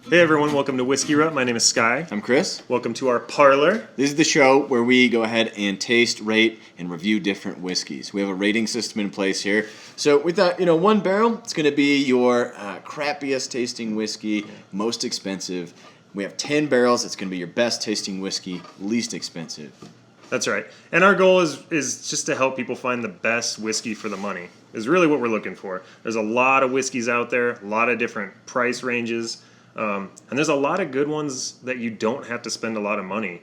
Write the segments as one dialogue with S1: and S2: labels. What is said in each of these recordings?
S1: Hey everyone, welcome to Whiskey-Rut. My name is Skye.
S2: I'm Chris.
S1: Welcome to our parlor.
S2: This is the show where we go ahead and taste, rate, and review different whiskeys. We have a rating system in place here. So we thought, one barrel, it's going to be your crappiest tasting whiskey, most expensive. We have 10 barrels, it's going to be your best tasting whiskey, least expensive.
S1: That's right. And our goal is just to help people find the best whiskey for the money, is really what we're looking for. There's a lot of whiskeys out there, a lot of different price ranges. And there's a lot of good ones that you don't have to spend a lot of money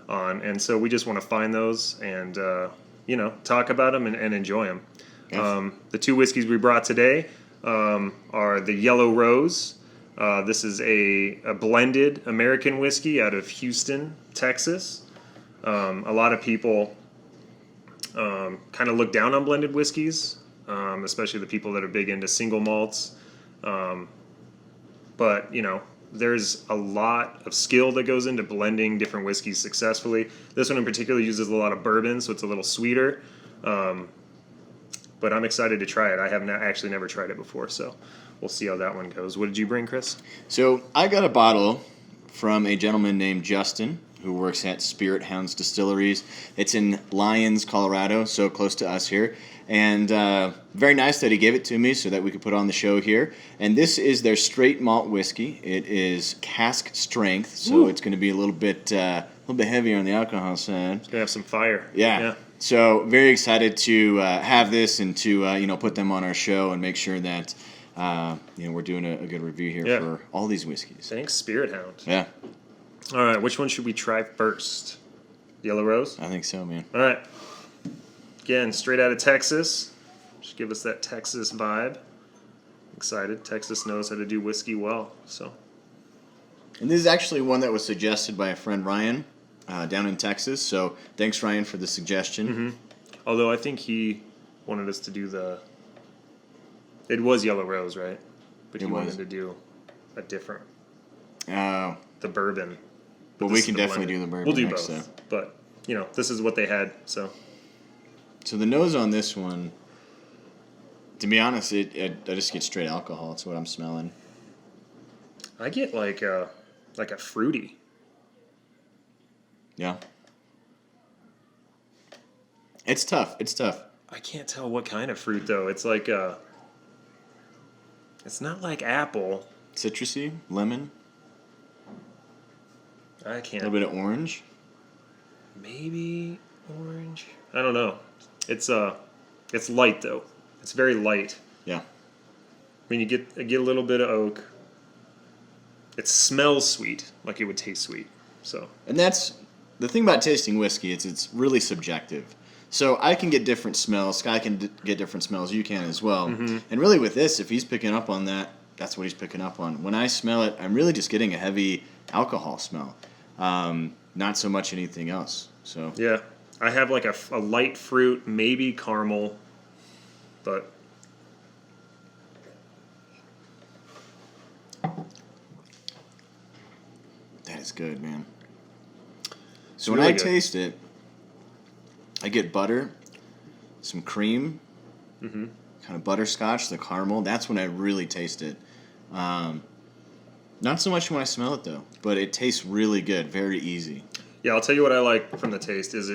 S1: on. And so we just want to find those and, talk about them and enjoy them.
S2: Yes.
S1: The two whiskeys we brought today are the Yellow Rose. This is a blended American whiskey out of Houston, Texas. A lot of people kind of look down on blended whiskeys, especially the people that are big into single malts. But, there's a lot of skill that goes into blending different whiskeys successfully. This one in particular uses a lot of bourbon, so it's a little sweeter. But I'm excited to try it. I have actually never tried it before, so we'll see how that one goes. What did you bring, Chris?
S2: So I got a bottle from a gentleman named Justin who works at Spirit Hounds Distilleries. It's in Lyons, Colorado, so close to us here. And very nice that he gave it to me so that we could put on the show here. And this is their straight malt whiskey. It is cask strength, so It's going to be a little bit heavier on the alcohol side.
S1: It's going to have some fire.
S2: Yeah. So very excited to have this and to put them on our show and make sure that we're doing a good review here for all these whiskeys.
S1: Thanks, Spirit Hound.
S2: Yeah.
S1: All right, which one should we try first? Yellow Rose?
S2: I think so, man.
S1: All right. Again, straight out of Texas. Just give us that Texas vibe. Excited. Texas knows how to do whiskey well.
S2: And this is actually one that was suggested by a friend, Ryan, down in Texas. So thanks, Ryan, for the suggestion.
S1: Mm-hmm. Although I think he wanted us to do it was Yellow Rose, right? But he wanted to do a different.
S2: Oh.
S1: The bourbon.
S2: But we can definitely do the bourbon.
S1: We'll do
S2: next,
S1: both.
S2: so.
S1: But, this is what they had, so.
S2: So the nose on this one, to be honest, I just get straight alcohol. That's what I'm smelling.
S1: I get like a fruity.
S2: Yeah. It's tough.
S1: I can't tell what kind of fruit, though. It's like it's not like apple.
S2: Citrusy, lemon.
S1: I can't.
S2: A little bit of orange.
S1: Maybe orange. I don't know. It's light though. It's very light.
S2: Yeah.
S1: I mean, you get a little bit of oak. It smells sweet, like it would taste sweet. So.
S2: And that's the thing about tasting whiskey. It's really subjective. So I can get different smells. Skye can get different smells. You can as well.
S1: Mm-hmm.
S2: And really, with this, if he's picking up on that, that's what he's picking up on. When I smell it, I'm really just getting a heavy alcohol smell. Not so much anything else. So
S1: yeah, I have like a light fruit, maybe caramel, but
S2: that is good, man.
S1: It's
S2: So when
S1: really
S2: I
S1: good.
S2: taste it, I get butter, some cream, kind of butterscotch, the caramel. That's when I really taste it. Not so much when I smell it, though, but it tastes really good, very easy.
S1: Yeah, I'll tell you what I like from the taste is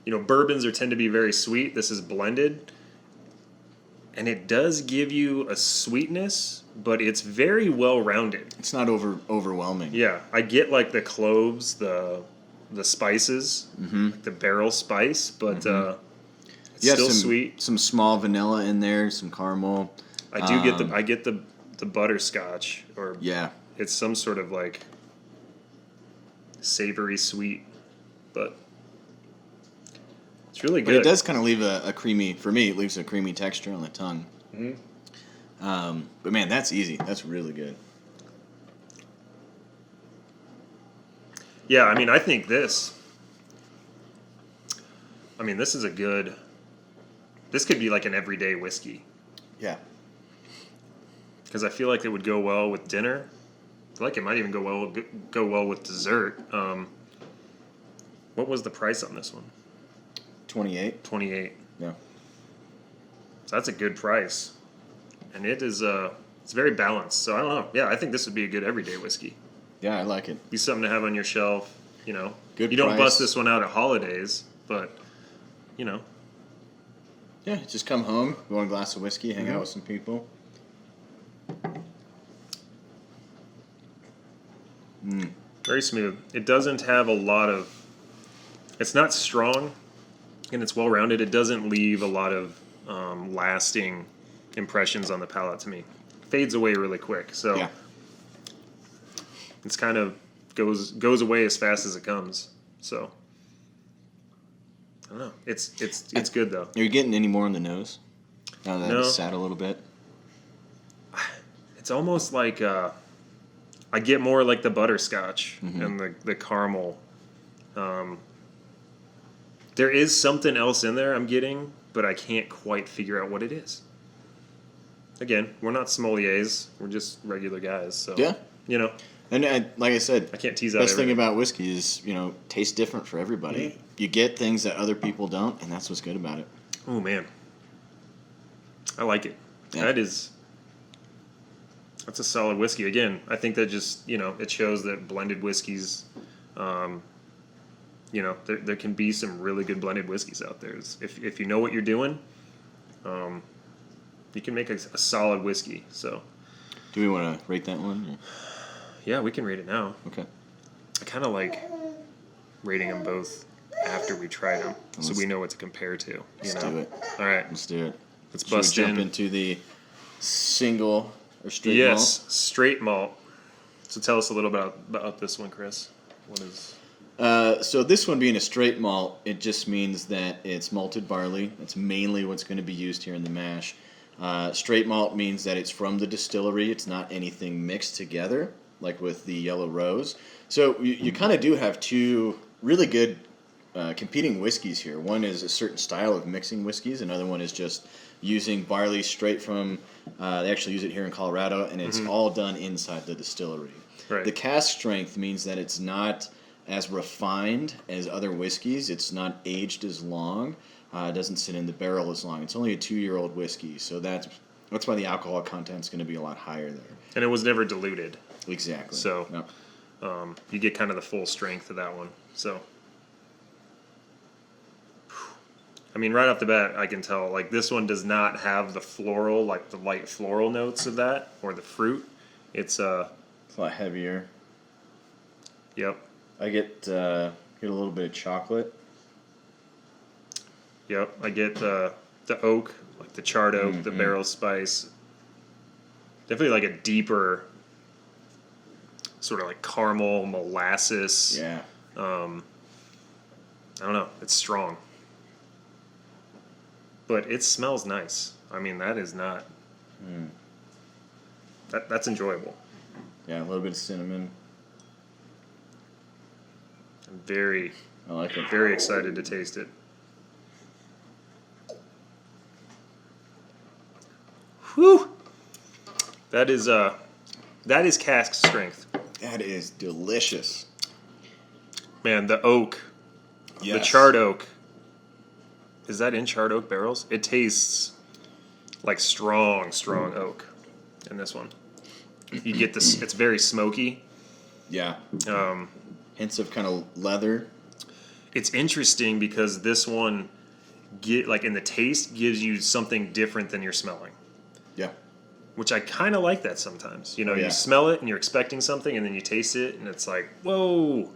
S1: bourbons tend to be very sweet. This is blended, and it does give you a sweetness, but it's very well rounded.
S2: It's not overwhelming.
S1: Yeah, I get like the cloves, the spices, like the barrel spice, but it's still sweet.
S2: Some small vanilla in there, some caramel.
S1: I get the butterscotch, or
S2: Yeah.
S1: it's some sort of like savory sweet, but it's really good.
S2: But it does kind of leave a creamy, for me, it leaves a creamy texture on the tongue.
S1: Mm-hmm.
S2: But man, that's easy. That's really good.
S1: Yeah, I mean, I think this is this could be like an everyday whiskey,
S2: Yeah.
S1: because I feel like it would go well with dinner. I feel like it might even go well with dessert. What was the price on this one?
S2: 28.
S1: $28.
S2: Yeah.
S1: So that's a good price, and it is it's very balanced. So I don't know. Yeah, I think this would be a good everyday whiskey.
S2: Yeah, I like it.
S1: Be something to have on your shelf. You know,
S2: Good
S1: you don't
S2: price.
S1: bust this one out at holidays, but you know,
S2: Yeah, just come home, go on a glass of whiskey, hang
S1: Mm-hmm.
S2: out with some people.
S1: very smooth. It doesn't have a lot of. It's not strong, and it's well rounded. It doesn't leave a lot of lasting impressions on the palate to me. Fades away really quick, so
S2: Yeah.
S1: it's kind of goes away as fast as it comes. So I don't know. It's good though.
S2: Are you getting any more on the nose? Now that
S1: No.
S2: it's sat a little bit.
S1: It's almost like I get more like the butterscotch and the caramel. There is something else in there I'm getting, but I can't quite figure out what it is. Again, we're not sommeliers; we're just regular guys. So
S2: Yeah.
S1: you know,
S2: And like I said,
S1: I can't tease out
S2: best thing
S1: everything.
S2: about whiskey is, tastes different for everybody. You get things that other people don't, and that's what's good about it.
S1: Oh man, I like it.
S2: Yeah.
S1: That's a solid whiskey. Again, I think that just it shows that blended whiskeys, there can be some really good blended whiskeys out there. If you know what you're doing, you can make a solid whiskey. So
S2: Do we want to rate that one? Or?
S1: yeah, we can rate it now.
S2: Okay.
S1: I kind of like rating them both after we tried them, so we know what to compare to.
S2: Let's do it.
S1: All right,
S2: Let's do it.
S1: let's
S2: Should we
S1: bust
S2: jump
S1: in.
S2: into the single or straight
S1: Yes, straight malt. So tell us a little about this one, Chris. What is?
S2: malt? So this one being a straight malt, it just means that it's malted barley. That's mainly what's going to be used here in the mash. Straight malt means that it's from the distillery. It's not anything mixed together, like with the Yellow Rose. So you kind of do have two really good competing whiskeys here. One is a certain style of mixing whiskeys. Another one is just using barley straight from, they actually use it here in Colorado, and it's all done inside the distillery.
S1: Right.
S2: The cask strength means that it's not as refined as other whiskeys. It's not aged as long. It doesn't sit in the barrel as long. It's only a 2-year-old whiskey, so that's why the alcohol content's going to be a lot higher there.
S1: And it was never diluted,
S2: Exactly.
S1: so
S2: No.
S1: you get kind of the full strength of that one. So, I mean, right off the bat, I can tell like this one does not have the floral, like the light floral notes of that or the fruit. It's
S2: It's a lot heavier.
S1: yep,
S2: I get a little bit of chocolate.
S1: yep. I get the oak, like the charred oak, the barrel spice. Definitely like a deeper, sort of like caramel molasses.
S2: Yeah.
S1: I don't know. It's strong, but it smells nice. I mean, that is not. That's enjoyable.
S2: Yeah, a little bit of cinnamon.
S1: I'm very,
S2: I like it.
S1: very excited to taste it. Whew. That is cask strength.
S2: That is delicious.
S1: Man, the oak, the
S2: Yes.
S1: charred oak. Is that in charred oak barrels? It tastes like strong oak in this one. You get this. It's very smoky.
S2: Yeah.
S1: Um,
S2: Hints of kind of leather.
S1: it's interesting because this one, in the taste, gives you something different than you're smelling.
S2: Yeah.
S1: Which I kind of like that sometimes.
S2: Yeah.
S1: You smell it and you're expecting something, and then you taste it, and it's like, whoa!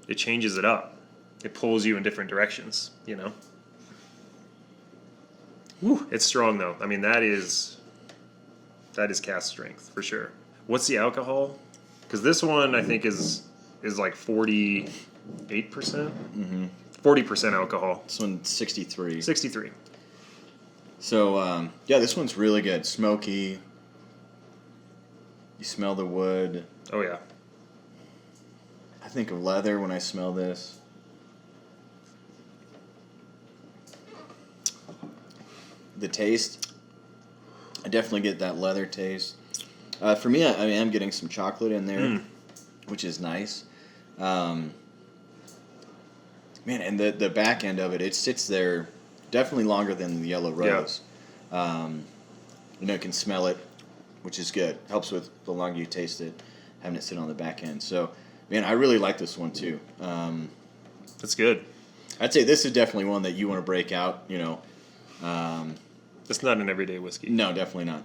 S1: It changes it up. It pulls you in different directions. Woo, it's strong though. I mean, that is cask strength for sure. What's the alcohol? Because this one I think is like 48%, 40% alcohol.
S2: This one's 63.
S1: 63.
S2: So, yeah, this one's really good. Smoky. You smell the wood.
S1: Oh yeah.
S2: I think of leather when I smell this. The taste, I definitely get that leather taste. For me, I am getting some chocolate in there, which is nice. Man, and the back end of it, it sits there definitely longer than the Yellow Rose. You can smell it, which is good. Helps with the longer you taste it. having it sit on the back end. So, man, I really like this one too.
S1: That's good.
S2: I'd say this is definitely one that you want to break out.
S1: It's not an everyday whiskey.
S2: No, definitely not.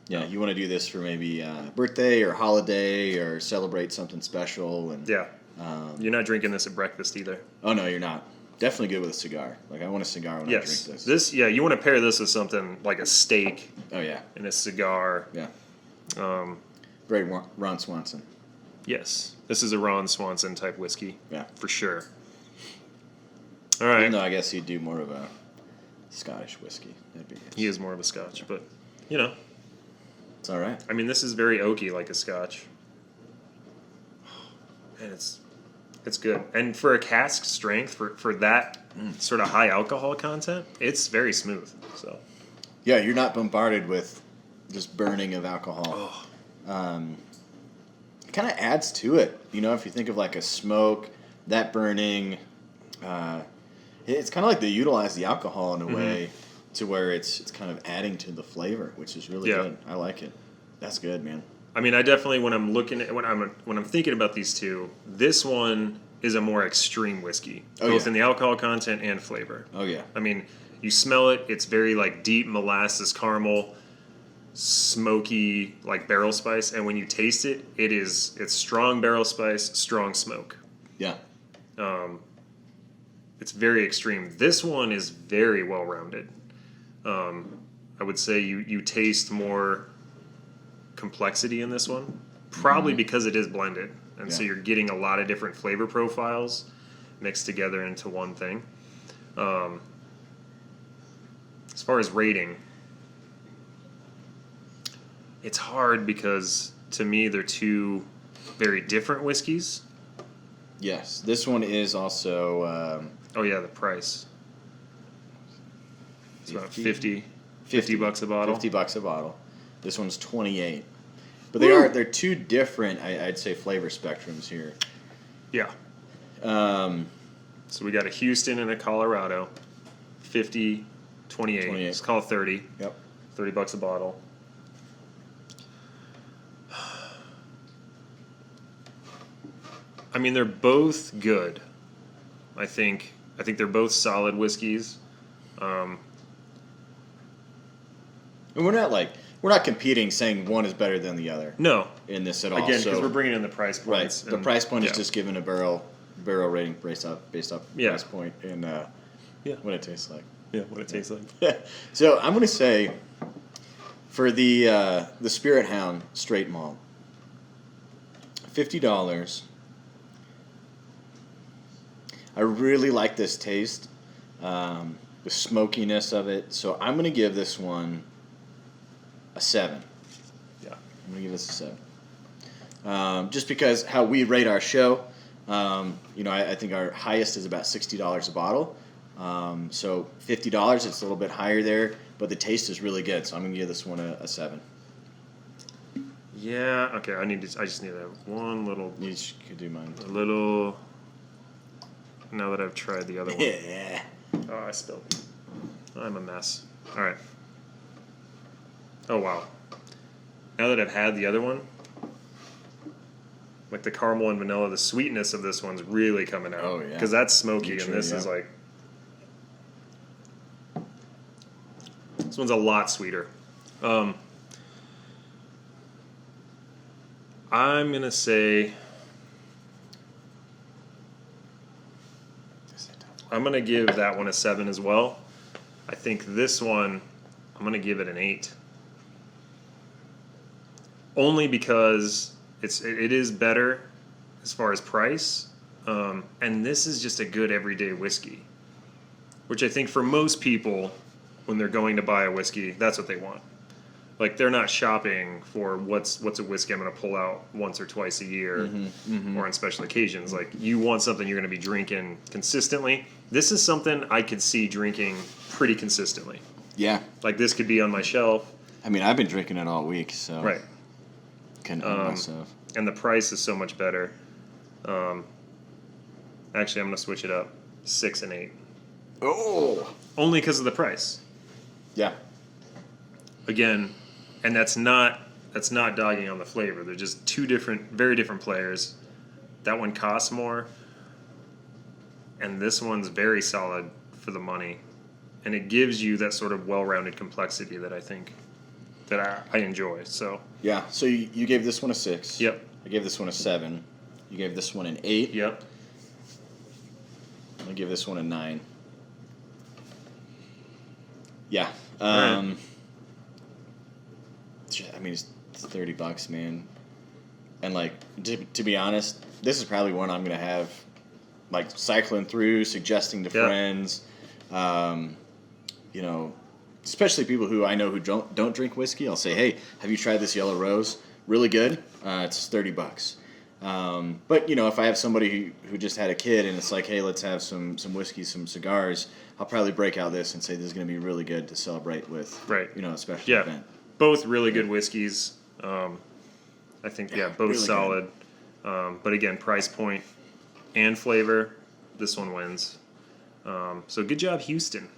S2: Yeah, you want to do this for maybe birthday or holiday or celebrate something special. And
S1: Yeah. You're not drinking this at breakfast either.
S2: oh no, you're not. Definitely good with a cigar. Like I want a cigar when I drink
S1: Yes.
S2: this.
S1: You want to pair this with something like a steak
S2: Oh yeah,
S1: and a cigar.
S2: yeah.
S1: Um,
S2: Very Ron Swanson.
S1: yes. This is a Ron Swanson type whiskey.
S2: Yeah.
S1: For sure. All right.
S2: Even though I guess he'd do more of a Scottish whiskey. That'd be his.
S1: He is more of a Scotch, but
S2: It's all right.
S1: I mean, this is very oaky like a Scotch. And it's good. And for a cask strength, for that sort of high alcohol content, it's very smooth. So
S2: Yeah, you're not bombarded with just burning of alcohol. It kind of adds to it. If you think of like a smoke, that burning, it's kind of like they utilize the alcohol in a way to where it's kind of adding to the flavor, which is really good. I like it. That's good, man.
S1: I mean, I definitely when I'm looking at when I'm thinking about these two, this one is a more extreme whiskey, both in the alcohol content and flavor.
S2: Oh yeah.
S1: I mean, you smell it; it's very like deep molasses caramel, smoky like barrel spice, and when you taste it, it's strong barrel spice, strong smoke.
S2: Yeah.
S1: It's very extreme. This one is very well rounded. I would say you taste more complexity in this one, probably because it is blended, and so you're getting a lot of different flavor profiles mixed together into one thing. As far as rating, it's hard because to me they're two very different whiskeys.
S2: Yes. This one is also.
S1: Oh yeah, the price. It's about 50 bucks a bottle.
S2: $50 a bottle. This one's 28. But they're two different, I'd say, flavor spectrums here.
S1: Yeah. So we got a Houston and a Colorado. 50, 28. Let's call it 30.
S2: Yep.
S1: $30 a bottle. I mean, they're both good. I think they're both solid whiskeys.
S2: And we're not competing saying one is better than the other.
S1: No.
S2: In this at all.
S1: Again, because we're bringing in the price
S2: right.
S1: points.
S2: The price point is just given a barrel rating based off price point and what it tastes like.
S1: Yeah, what it tastes like.
S2: Yeah. So I'm gonna say for the Spirit Hound straight malt, $50. I really like this taste, the smokiness of it. So I'm gonna give this one a 7.
S1: Yeah.
S2: I'm gonna give this a 7. Just because how we rate our show, I think our highest is about $60 a bottle. So $50, it's a little bit higher there, but the taste is really good. So I'm gonna give this one a 7.
S1: Yeah. Okay. I just need one little.
S2: You could do mine.
S1: A little. Now that I've tried the other one.
S2: Yeah.
S1: Oh, I spilled. I'm a mess. All right. Oh, wow. Now that I've had the other one, like the caramel and vanilla, the sweetness of this one's really coming out.
S2: Oh, yeah.
S1: Because that's smoky,
S2: True,
S1: and this is like... This one's a lot sweeter. I'm going to say... I'm going to give that one a 7 as well. I think this one, I'm going to give it an 8. Only because it is better as far as price. And this is just a good everyday whiskey. Which I think for most people, when they're going to buy a whiskey, that's what they want. Like, they're not shopping for what's a whiskey I'm going to pull out once or twice a year or on special occasions. Like, you want something you're going to be drinking consistently. This is something I could see drinking pretty consistently.
S2: Yeah.
S1: Like, this could be on my shelf.
S2: I mean, I've been drinking it all week, so...
S1: Right.
S2: Can help myself.
S1: And the price is so much better. Actually, I'm going to switch it up. 6 and 8.
S2: Oh!
S1: Only because of the price.
S2: Yeah.
S1: Again, and that's not that's not dogging on the flavor. They're just two different, very different players. That one costs more, and this one's very solid for the money, and it gives you that sort of well-rounded complexity that I think that I enjoy. So
S2: Yeah. So you gave this one a 6.
S1: Yep.
S2: I gave this one a 7. You gave this one an 8.
S1: Yep.
S2: I give this one a 9. Yeah.
S1: Right.
S2: I mean, it's $30, man. And like to be honest, this is probably one I'm gonna have, like, cycling through, suggesting to friends. You know, especially people who I know who don't drink whiskey. I'll say, hey, have you tried this Yellow Rose? Really good. It's $30. But you know, if I have somebody who just had a kid and it's like, hey, let's have some whiskey, some cigars, I'll probably break out this and say this is going to be really good to celebrate with,
S1: Right.
S2: You know, a special
S1: Yeah.
S2: event.
S1: Both really good whiskeys. I think, both
S2: really
S1: solid. But again, price point and flavor, this one wins. So good job, Houston.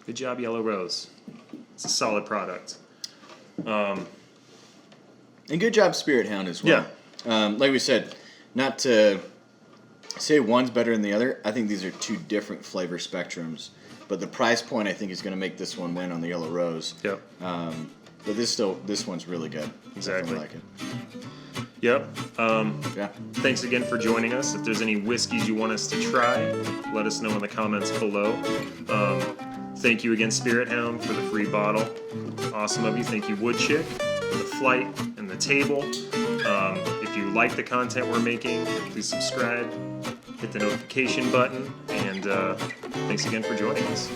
S1: Good job, Yellow Rose. It's a solid product.
S2: And good job, Spirit Hound, as well.
S1: Yeah.
S2: Like we said, not to say one's better than the other. I think these are two different flavor spectrums. But the price point, I think, is going to make this one win on the Yellow Rose.
S1: Yep.
S2: But this one's really good.
S1: Exactly.
S2: I like it.
S1: Yep.
S2: Yeah.
S1: Thanks again for joining us. If there's any whiskeys you want us to try, let us know in the comments below. Thank you again, Spirit Hound, for the free bottle. Awesome of you. Thank you, Woodchick, for the flight and the table. If you like the content we're making, please subscribe, hit the notification button, and thanks again for joining us.